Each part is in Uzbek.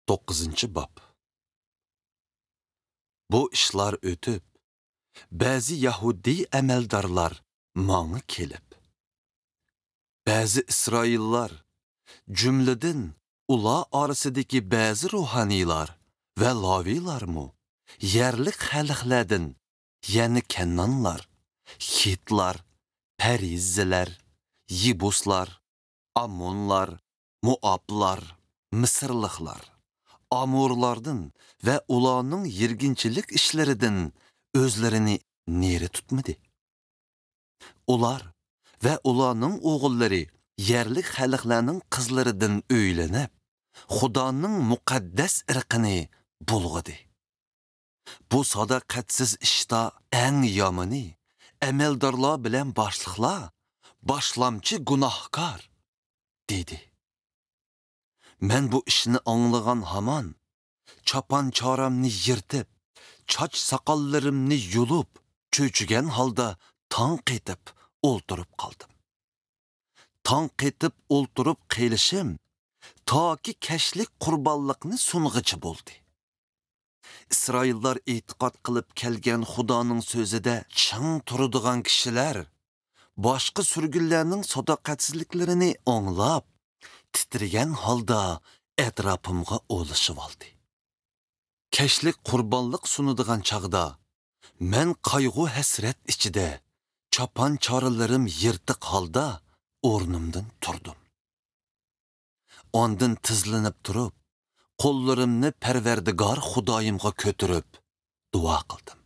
9. Bab. Bu işlar ötüp, bazı Yahudi əməldarlar mağı kelib. Bazı İsraillar, cümleden ula arasındaki bazı ruhanilar ve lavilar mı, yerlik xalqlardan, yani Kennanlar, Hitlar, Perizziler, Yibuslar, Amonlar, Muablar, Mısırlıqlar, Amurlardan ve ulanın yirginçilik işlerinden özlerini neri tutmadı. Ular ve ulanın oğulları yerlik xalqlarının kızlarından öylenip, Xudanın mukaddes ırkını bulğadı. Bu sadakatsiz işta en yamını, əməldarlar bilen başlıqlar, başlamçı günahkar, dedi. Men bu işini anlayan haman, çapan çaramni yırtıp, çaç sakallarımni yulup, çöçügen halda tank etip olturup kaldım. Tank etip olturup kelişim, ta ki keşlik kurbanlıkını sunğıcı buldu. İsraillar etiqat kılıp kelgen Xudanın sözüde çın turuduğun kişiler, başka sürgüllerinin sadakatsizliklerini anlap, titrigen halda etrafımga oluşup aldı. Keşlik kurbanlık sunuduğun çağda, men kaygı hesret içide, çapan çarılarım yırtık halda ornumdan turdum. Ondan tızlanıp durup, kollarımni Perverdigar Xudayımga kötürüp, dua kıldım.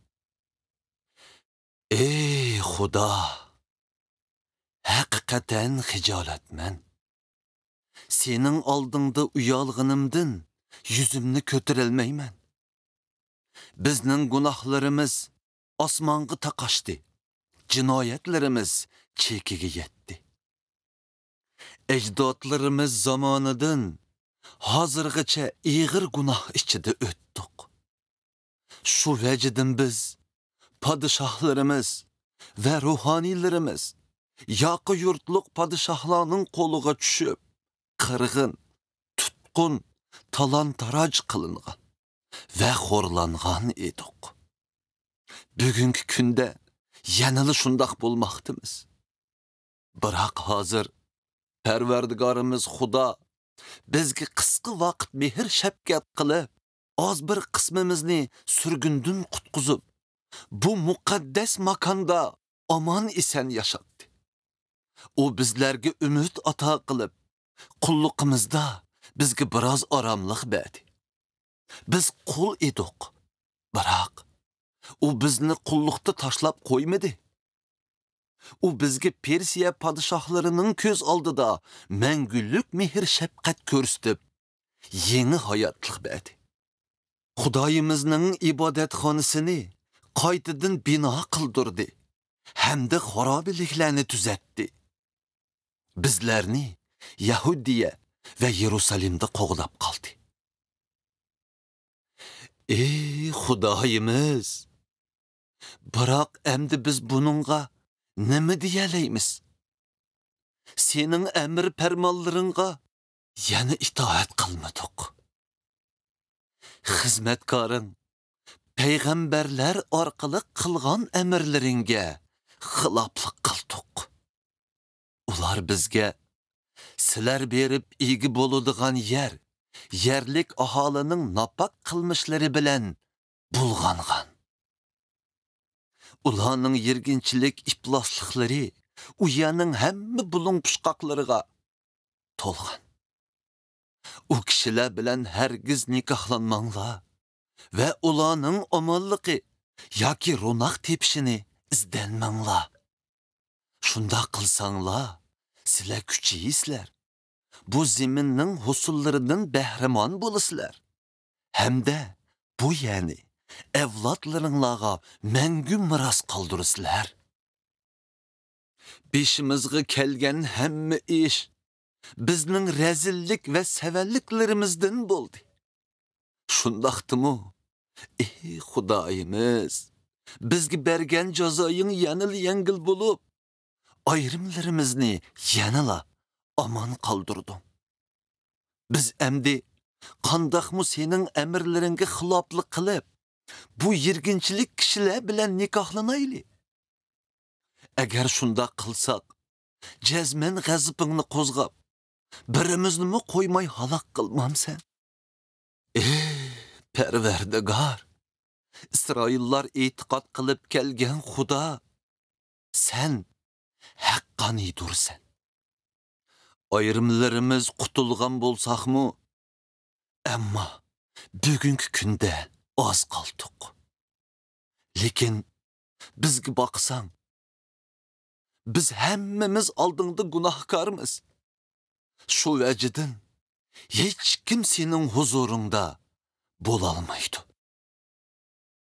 Ey Xuda! Hakikaten hicaletmen. Senin aldığında uyalgınımdın, yüzümni kötürelmeymen. Bizning günahlarımız osmonga taqashdi, jinoyatlarimiz chekiga yetdi. Ecdodlarimiz zamonidan hozirgacha ig'ir gunoh ichida o'tdik. Shu vajidan biz, padişahlarimiz ve ruhanilerimiz, yaqi yurtliq padişahlarning qo'liga tushib, qirg'in, tutqun, talon-taroj qilingan ve xorlangan edik. Bugünkü künde yanılı şundaq bulmaktımız. Biroq hozir Perverdigarimiz Xudo bizga qisqa vaqt mehr shafqat qilib, az bir qismimizni surgundan qutqizib, bu muqaddas makonda aman isen yaşatdı. O bizlarga umid ato qilib, qulluqimizda bizga biroz oromlik berdi. Biz qul edik. Biroq o bizni qulluqda tashlab qo'ymadi. O bizga Persiya padişahlarının köz aldıda məngülük mehr şefqat ko'rsatib, yeni hayatlık berdi. Xudayimizning ibodatxonasini qaytadan bino qildirdi, hamda xarobiliklarni tuzatdi. Bizlarni Yahudiya ve Yerusalimda qo'g'lab qoldi. Ey Xudayimiz! Biroq endi biz bununla nima deyaleymiz? Senin emir fermanlarınga yana itoat qilmadik. Xizmatkoring payg'ambarlar orqali qilgan emirlaringga xiloflik qildik. Ular bizga sizlar berib egi bo'ladigan yer, yerlik aholining napak qilmishlari bilan bulg'angan. Ularning yirginchilik iflosliklari u yerning hamma bulung pushqoqlariga to'lgan. U kishilar bilan hargiz nikohlanmanglar ve ularning omonligi yoki ro'noq tepishini izdanmanglar. Shunda qilsanglar, sizlar kuchayisizlar. Bu zaminning husullaridan bahramon bo'lasizlar. Hamda bu yani evlatlarınlağa məngü miras qaldırısılar. Beşimizge kelgen hemme iş, bizning rezillik ve sevelliklerimizden buldu. Şundaqtı mı? Ey Xudayimiz, bizge bergen cazayın yanıl yengil bulup, ayrımlarimizni yanıla aman kaldırdım. Biz emdi qandaqmı senin emirleringe xilaplık qilib, bu yirginchilik kishilar bilan nikohlanayli. Agar shunda qilsak, jazman g'azabingni qo'zg'ab, birimizni qo'ymay halok qilmamsan. Parvardigor, Isroillar e'tiqod qilib kelgan Xudo, sen haqqaniydirsan. Ayrimlarimiz qutulgan bo'lsaqmi, ammo bugungi kunda oz qoldik. Lekin bizga boqsang, biz hammamiz oldingda gunohkormiz. Shu vajidan hech kim sening huzuringda bo'la olmaydi.